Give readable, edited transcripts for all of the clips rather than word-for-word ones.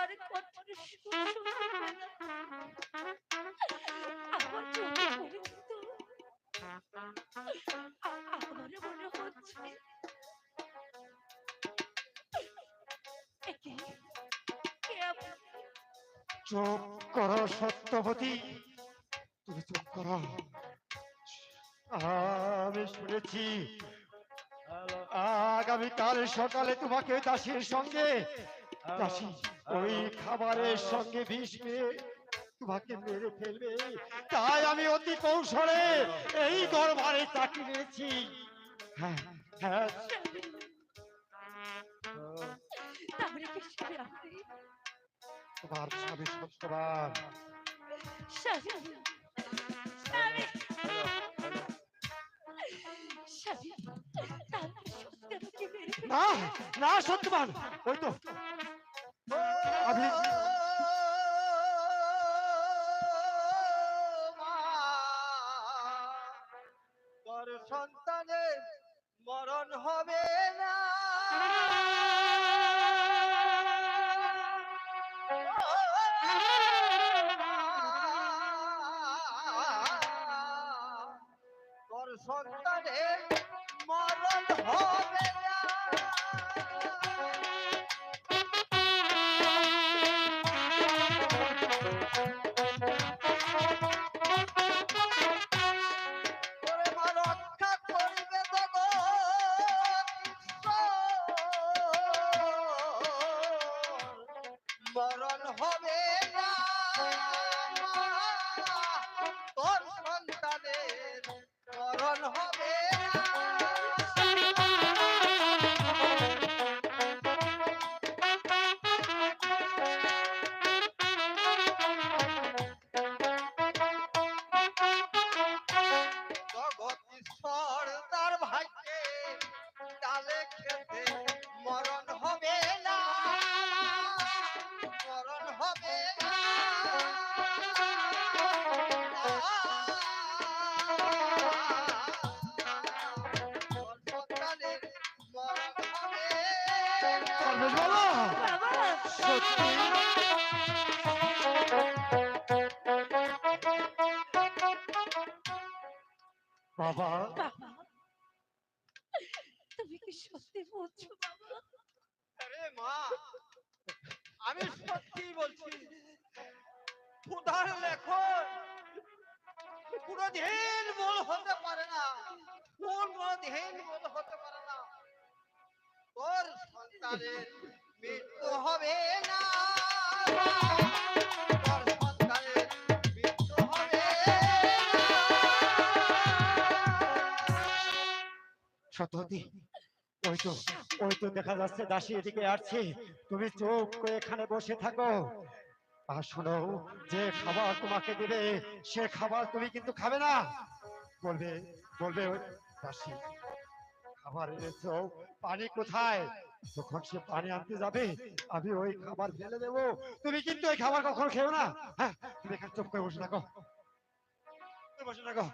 তোমার কণ্ঠের সুর শুনতে পেলাম। আমার চোখে পড়েছে তো, আমারও মনে হচ্ছে একে কে চুপ করো সত্যবতী, তুমি চুপ করো। আমি শুনেছি আগামীকাল সকালে তোমাকে দাসীর সঙ্গে, দাসী ওই খাবারের সঙ্গে বিষ মেরে তোমাকে মেরে ফেলবে। তাই আমি অতি কৌশলে এই দরবারে চাকরি নিয়েছি। হ্যাঁ হ্যাঁ, স্বামী? তাহলে কি স্বামী আপনি? তোমার স্বামী সত্যবান। স্বামী, স্বামী, স্বামী, তাহলে কি সত্যি আমাকে মেরে না ফেলবে? না সত্যবান, ওই তো আমি। তোর সন্তানের মরণ হবে না। তোর সন্তানের মরণ হবে না। তোরে মা রক্ষা করবে মরণ হবে না। তোর সন্তানের মরণ হবে না। জগদীশ্বর তার ভাগ্যে ডালে খেতে মরণ হবে না। মরণ হবে না। তোর সন্তানের মরণ হবে না। সর্বেশ বাবা, বাবা, সত্যি বাবা। বাবা, তুমি কি সত্যি বলছো বাবা? আরে মা, আমি সত্যি বলছি। ক্ষুধার লেখন কোনদিন বল হতে পারে না। কোনদিন বল হতে পারে না। তোর সন্তানের মৃত্যু হবে না। তোর সন্তানের মৃত্যু হবে সত্যবতী, ওই তো ওই তো দেখা যাচ্ছে দাসী এদিকে আসছে। তুমি চুপ করে এখানে বসে থাকো। আর শোনো, যে খাবার তোমাকে দেবে সে খাবার তুমি কিন্তু খাবে না। বলবে বলবে ওই দাসী খাবার এনেছো, পানি কোথায়? যখন সে পানি আনতে যাবে আমি ওই খাবার ফেলে দেবো। তুমি কিন্তু ওই খাবার কখনো খেও না। হ্যাঁ, তুমি এখানে চুপ করে বসে থাকো, তুমি বসে থাকো।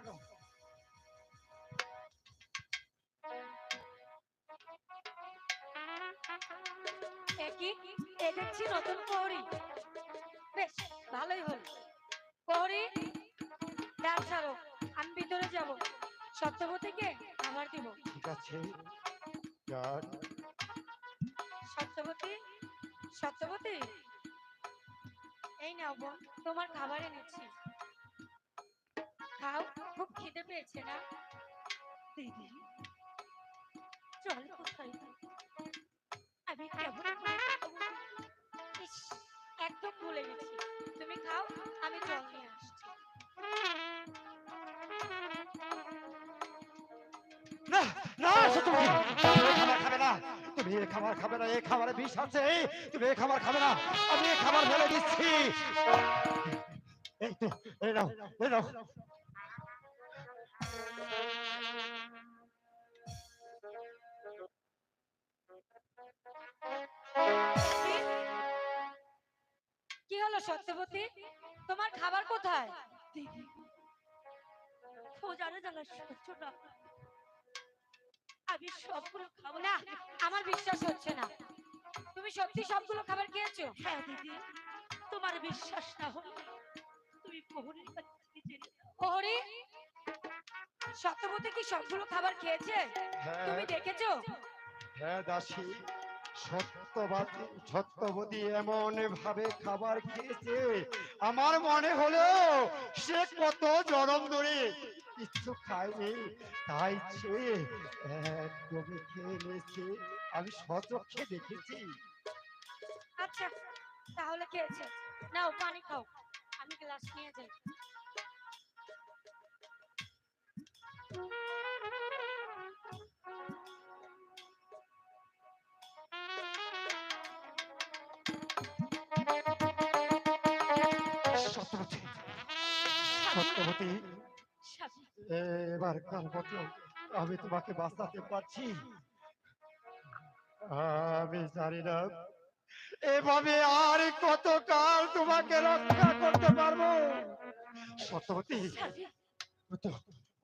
একই এ দেখছি নতুন প্রহরী। বেশ ভালোই হল। প্রহরী, ডাক ছাড়ো, আমি ভিতরে যাব। সত্যবতীকে খাবার দিব। ঠিক আছে, যান। সত্যবতী, সত্যবতী, এই নাও বোন, তোমার খাবার এনেছি। খাও, খুব খিদে পেয়েছে না? দিদি, চল কোথায়? আমি কেমন করে খাবো? ইস, একদম ভুলে গেছি। তুমি খাও, আমি জল নিয়ে আসছি। না না সত্যবতী, তুমি এই খাবার খাবে না। তুমি এই খাবার খাবে না, এই খাবারে বিষ আছে। তুমি এই খাবার খাবে না, আমি এই খাবার ফেলে দিচ্ছি। এই তো, এই নাও, এই নাও। কি? কি হলো সত্যবতী? তোমার খাবার কোথায়? দিদি, ফোজারে জ্বালা সহ্য না, আমি সবগুলো খাবো না। আমার বিশ্বাস হচ্ছে না, তুমি তুমি সত্যি সবগুলো খাবার খেয়েছো? হ্যাঁ দিদি, তোমার বিশ্বাস না হলে তুমি প্রহরীর কাছে থেকে জেনে নাও। প্রহরী, সত্যবতী কি সবগুলো খাবার খেয়েছে? তুমি হ্যাঁ দেখেছো? হ্যাঁ দাসী, সত্যবতী এমন ভাবে খাবার খেয়েছে, আমার মনে হলো সে কত জনম ধরে কিচ্ছু খায়নি, তাই সে একদমই খেয়ে নিয়েছে। আমি স্বচক্ষে দেখেছি। আচ্ছা, তাহলে খেয়েছে। নাও পানি খাও, আমি গ্লাস নিয়ে যাই। সত্যবতী, সত্যবতী, স্বামী, এবারকার মতো আমি তোমাকে বাঁচাতে পারছি। আমি জানি না এভাবে আর কতকাল তোমাকে রক্ষা করতে পারবো। সত্যবতী, স্বামী, ওই তো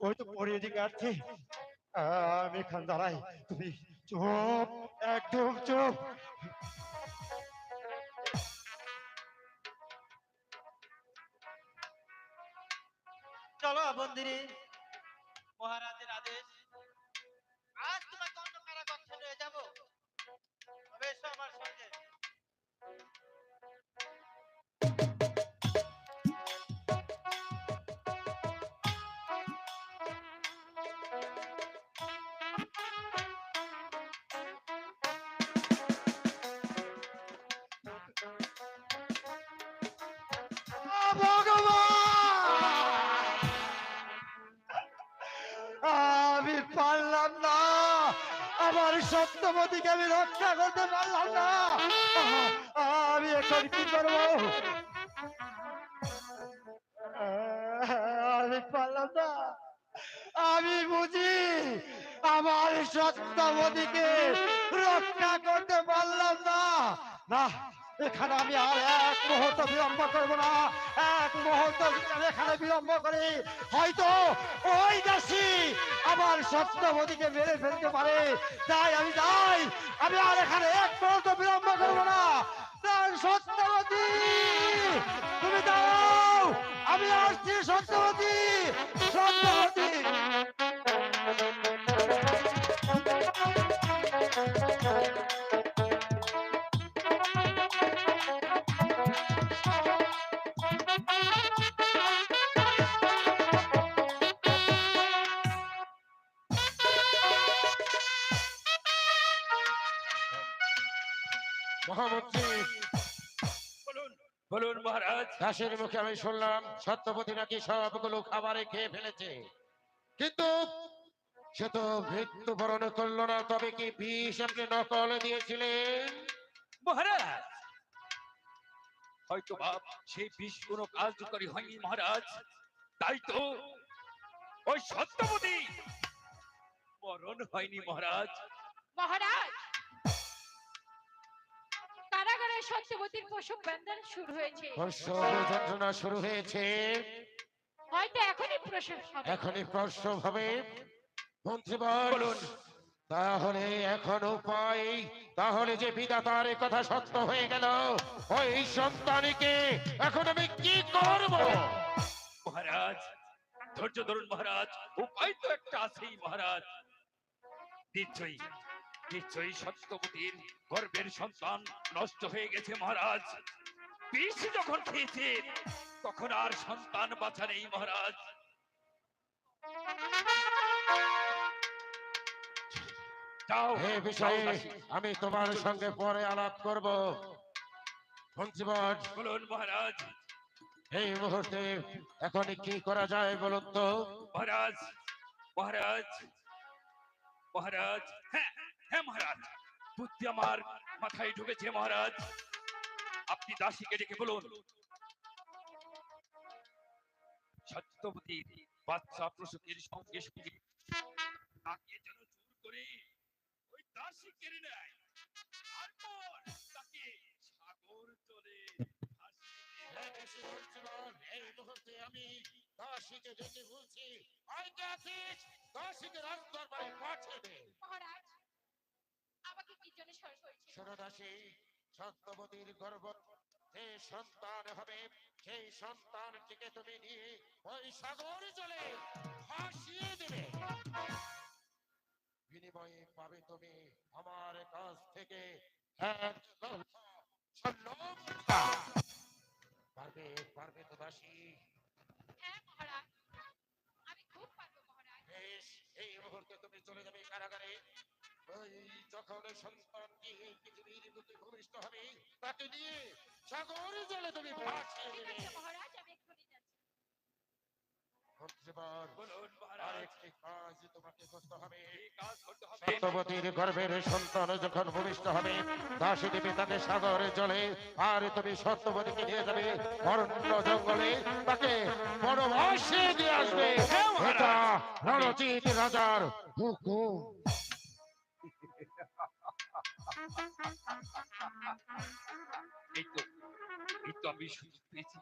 ওই তো পরে দিকে আসছে। আমি এখান দাঁড়াই, তুমি চুপ, একদম চুপ। চলো মন্দিরে, মহারাজের আদেশ। আজ তোমাকে অন্য কারাকক্ষে নিয়ে যাবো। তবে এসো আমার সঙ্গে। ভগবান, আমি পারলাম না, আমার সত্যবতীকে আমি রক্ষা করতে পারলাম না। আমি এখন কি করবো? আমি পারলাম না। আমি বুঝি আমার সত্যবতীকে রক্ষা করতে পারলাম না। না, এখানে আমি আর এক মুহূর্ত বিলম্ব করব না। এক মুহূর্ত যদি আমি এখানে বিলম্ব করি, হয়তো ওই দাসী আমার সত্যবতীকে মেরে ফেলতে পারে। তাই আমি যাই, আমি আর এখানে এক মুহূর্ত বিলম্ব করব না। তার সত্যবতী, তুমি দাঁড়াও, আমি আসছি। সত্যবতী, সত্যবতী। মহামন্ত্রী, বলুন বলুন মহারাজ। দাসের মুখে আমি শুনলাম সত্যবতী নাকি সবগুলো খাবারে খেয়ে ফেলেছে, কিন্তু সে তো মৃত্যুবরণ করলো না। তবে কি বিষ আপনি নকল দিয়েছিলেন? মহারাজ, হয়তো বা সেই বিষ কোনো কার্যকরী হয়নি মহারাজ। তাই তো ওই সত্যবতী মরণ হয়নি মহারাজ। মহারাজ, কারাগারে সত্যবতীর প্রসব বেদনা শুরু হয়েছে। প্রসব যন্ত্রণা শুরু হয়েছে, হয়তো এখনই প্রসব হবে। এখনই প্রসব হবে। মন্ত্রীবর, বলুন। তাহলে এখন উপায়, তাহলে যে বিধাতার এ কথা সত্য হয়ে গেল, ওই সন্তানকে এখন আমি কি করব? মহারাজ ধৈর্য ধরুন মহারাজ, উপায় তো একটা আছেই মহারাজ। নিশ্চয়ই নিশ্চয়ই সত্যবতীর গর্ভের সন্তান নষ্ট হয়ে গেছে মহারাজ। বিষ যখন খেয়েছে তখন আর সন্তান বাঁচা নেই মহারাজ। যাও, এ যাও বিষয়ে দাসী। আমি তোমার সঙ্গে পরে আলাপ করব। মন্ত্রীবর, বলুন মহারাজ। এই মুহূর্তে এখন কি করা যায় বলুন তো? মহারাজ মহারাজ মহারাজ, হ্যাঁ হ্যাঁ মহারাজ, বুদ্ধি আমার মাথায় ঢুকেছে মহারাজ। আপনি দাসীকে ডেকে বলুন সত্যবতীর বাচ্চা প্রসূতির সঙ্গে সঙ্গে তাকে যেন জোর করে ওই দাসী কেড়ে নেয়, তারপর তাকে সাগর জলে ভাসিয়ে দিয়ে এই মুহূর্তে আমি দাসীকে ডেকে বলছি, আইতে আছিস, দাসীকে রাজদরবারে পাঠিয়ে দে। মহারাজ, আমাকে কি জন্য সরকার করেছে? শোনো দাসী, সত্যবতীর গর্ভ যে সন্তান হবে সেই সন্তানটিকে তুমি নিয়ে ওই সাগর জলে ভাসিয়ে দেবে। বিনিময়ে পাবে তুমি আমার কাছ থেকে 1,00,000 স্বর্ণ মুদ্রা। পারবে পারবে তো দাসী? হ্যাঁ মহারাজ, আমি খুব পারবো মহারাজ। বেশ, এই মুহূর্তে তুমি চলে যাবে কারাগারে। ওই যখন সন্তানটি এই পৃথিবীর বুকে ভূমিষ্ঠ হবে তাকে নিয়ে সাগর জলে তুমি ভাসিয়ে ঠিক দেবে। আছে মহারাজ, আমি এক্ষুনি যাচ্ছি। মন্ত্রীবর, বলুন মহারাজ, আরেকটি কাজ তোমাকে করতে হবে। কি কাজ করতে হবে? সত্যবতীর গর্ভের সন্তান যখন ভূমিষ্ঠ হবে দাসী দেবে তাকে সাগরে জলে, আর তুমি সত্যবতীকে নিয়ে যাবে অরণ্য জঙ্গলে, তাকে বনবাসে দিয়ে আসবে। হ্যাঁ, মহারাজ। এটা রণজিৎ রাজার হুকুম। এই তো আমি সুযোগ পেয়েছি,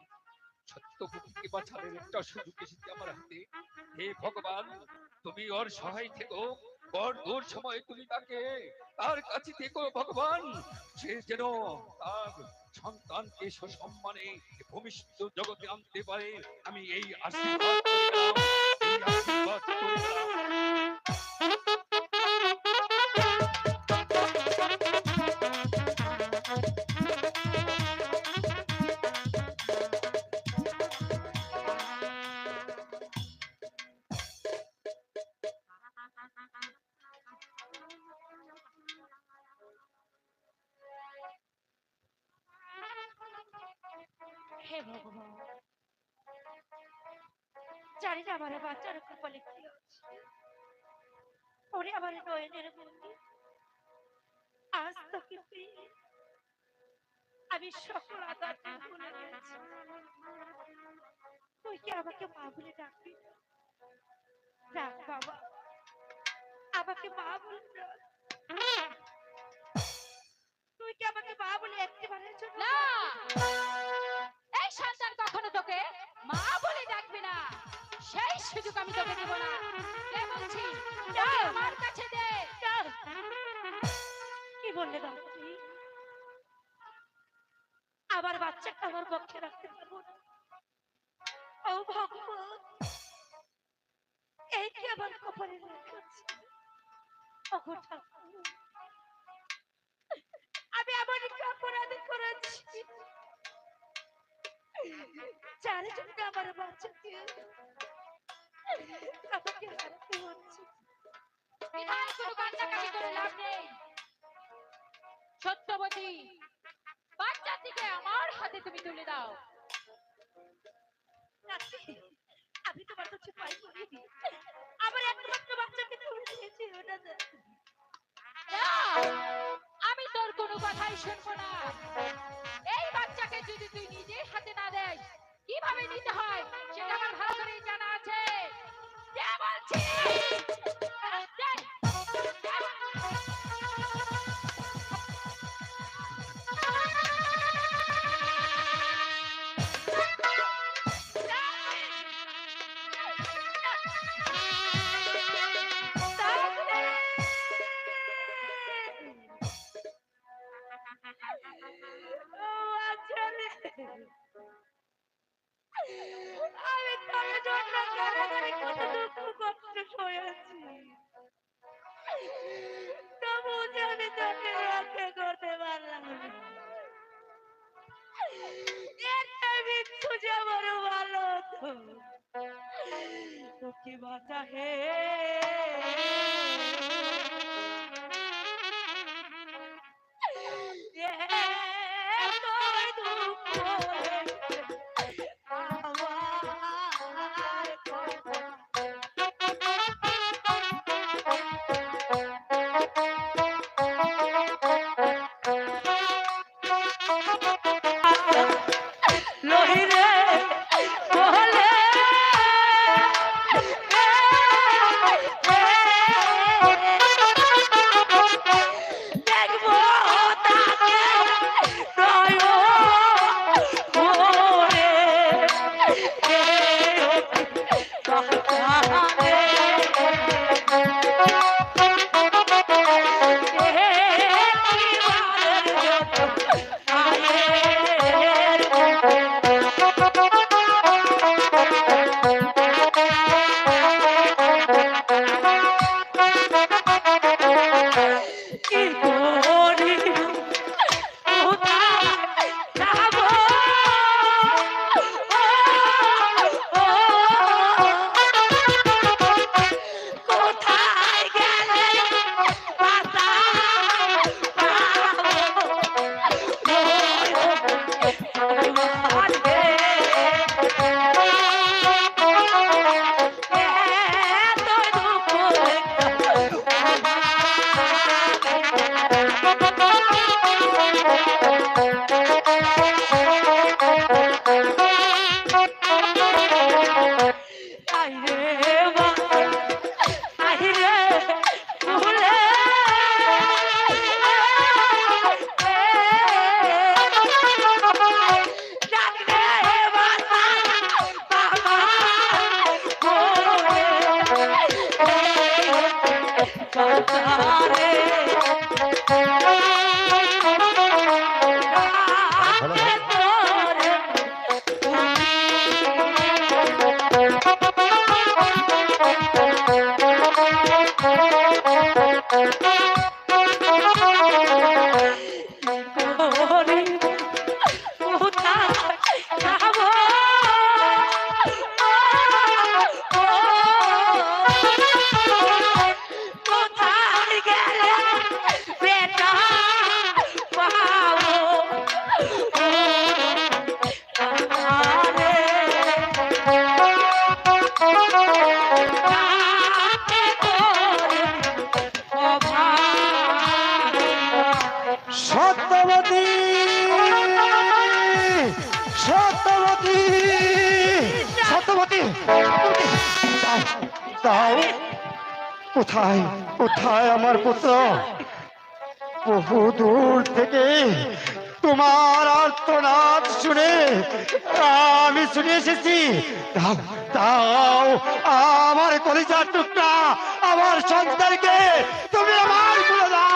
সত্যবতীকে বাঁচানোর একটা সুযোগ এসেছে আমার হাতে। হে ভগবান, তুমি ওর সহায় থেকো, ওর দূর সময় তুমি তার কাছে থেকো ভগবান। সে যেন তার সন্তানকে সসম্মানে ভূমিষ্ঠ জগতে আনতে পারে, আমি এই আশীর্বাদ করে গেলাম, এই আশীর্বাদ করে গেলাম। হে ভগবান, জানি না আমার বাচ্চার কপালে কি হচ্ছে। ওরে আমার নয়নের বন্ধু, আজ তোকে পেয়ে আমি সকল আঘাত ভুলে গেছি। তুই কি আমাকে মা বলে ডাকবি? ডাক বাবা, আমাকে মা বলে ডাক। তুই কি আমাকে মা বলে একটিবারের জন্য না, এই সন্তান কখনো তোকে মা বলে ডাকবে না, সেই সুযোগ আমি তোকে দেব না। কে বলছি, না। আমার কাছে দে। ডাক। কি বললে বাবা তুমি? আমার বাচ্চাকে আমার পক্ষে রাখতে পারবো না। ও ভগবান, এই কি আমার কপালে লেখা? ওগো ঠাকুর, আমি এমন একটা অপরাধ করেছি যার জন্য আমার বাচ্চাকে আমাকে হারাতে হচ্ছে। আর কোনো কান্নাকাটি করে লাভ নেই। সত্যবতী, বাচ্চাটিকে আমার হাতে তুমি তুলে দাও। রাত্রি, আমি তোমার কাছে পাই করি, আমার একমাত্র বাচ্চাকে তুলে দিয়েছি ওটা না, আমি তোর কোনো কথাই শুনবো না। এই বাচ্চাকে যদি তুই নিজের হাতে না দেস, কিভাবে নিতে হয় সেটা আমার ভালো করে জানা আছে। দে বলছি, দে। আমি তোর জন্য কেমন কত দুঃখ কষ্ট সয়েছি, তবু যে আমি তোকে রক্ষা করতে পারলাম না। একটা মৃত্যু যে আমার ভালো হতো। তোকে বাঁচা হে তোর দুঃখ আমার কথা। লহিরে বলে দেখবো তাকে নয়ন আইরে মা আইরে ভুলে জানরে বাবা বাবা ওরে সত্যবতী সত্যবতী সত্যবতী দাও কোথায় কোথায় আমার পুত্র বহু দূর থেকে তোমার আর্তনাদ শুনে আমি শুনে এসেছি দাও দাও আমার কলিজার টুকরা আমার সন্তানকে তুমি আমার করে দাও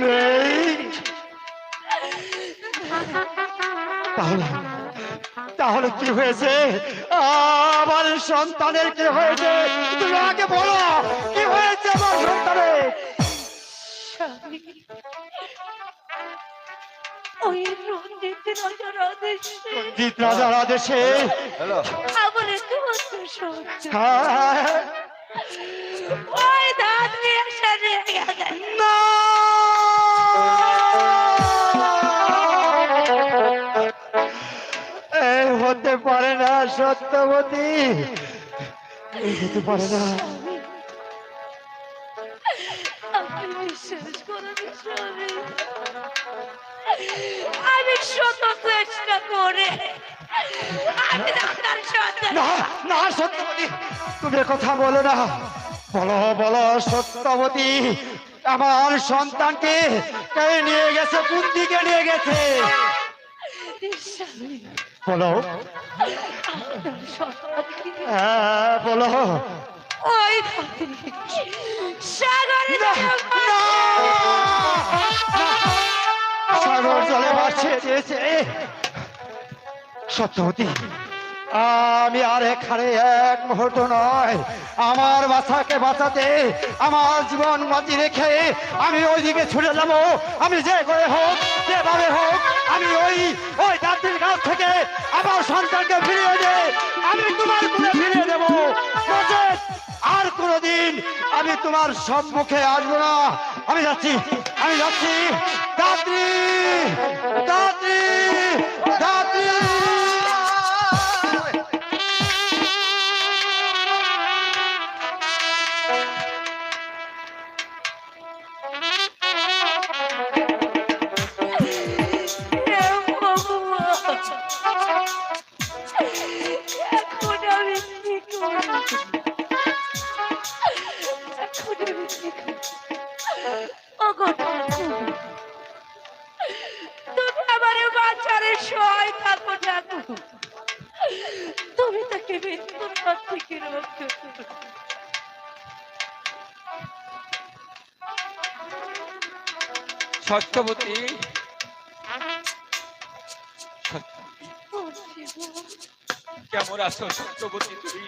নেই তাহলে তাহলে কি হয়েছে আমার সন্তানের কি হয়েছে তুমি আগে বলো কি হয়েছে আমার সন্তানের ওই রঞ্জিত রাজার আদেশে রঞ্জিত রাজার আদেশে আমার একমাত্র সন্তান হ্যাঁ, ওই দাঁত নিয়ে এসে নিয়ে গেছে না এ হতে পারে না সত্যবতী এই হতে পারে না আপনি বিশ্বাস করেন স্বামী আমি শত চেষ্টা করে আমি আপনার সন্তান না না সত্যবতী তুমি কথা বলো না বলো বলো সত্যবতী আমার সন্তানকে কে নিয়ে গেছে কোন দিকে নিয়ে গেছে স্বামী বলো আপনার সন্তানকে হ্যাঁ বলো ওই রাতে সাগরে না, না! সাগর জলে ভাসিয়ে দিয়েছে সত্যবতী আমি আর এখানে এক মুহূর্ত নয় আমার বাচ্চাকে বাঁচাতে আমার জীবন বাজি রেখে আমি ওইদিকে ছুটে যাব আমি যে করে হোক যেভাবে হোক আমি ওই ওই গাছের গাছ থেকে আমার সন্তানকে ফিরিয়ে দে আমি তোমার কোলে ফিরিয়ে দেবো নচেৎ আর কোনোদিন আমি তোমার সম্মুখে আসবো না আমি যাচ্ছি দাত্রী দাত্রী দাত্রী এখন আমি কি করব তুমি আমার বাচ্চারে সহায় থাকো থাকো তুমি তাকে মৃত্যুর হাত থেকে রক্ষা করো সত্যবতী ও জীবন কেমন আছো সত্যবতী তুমি?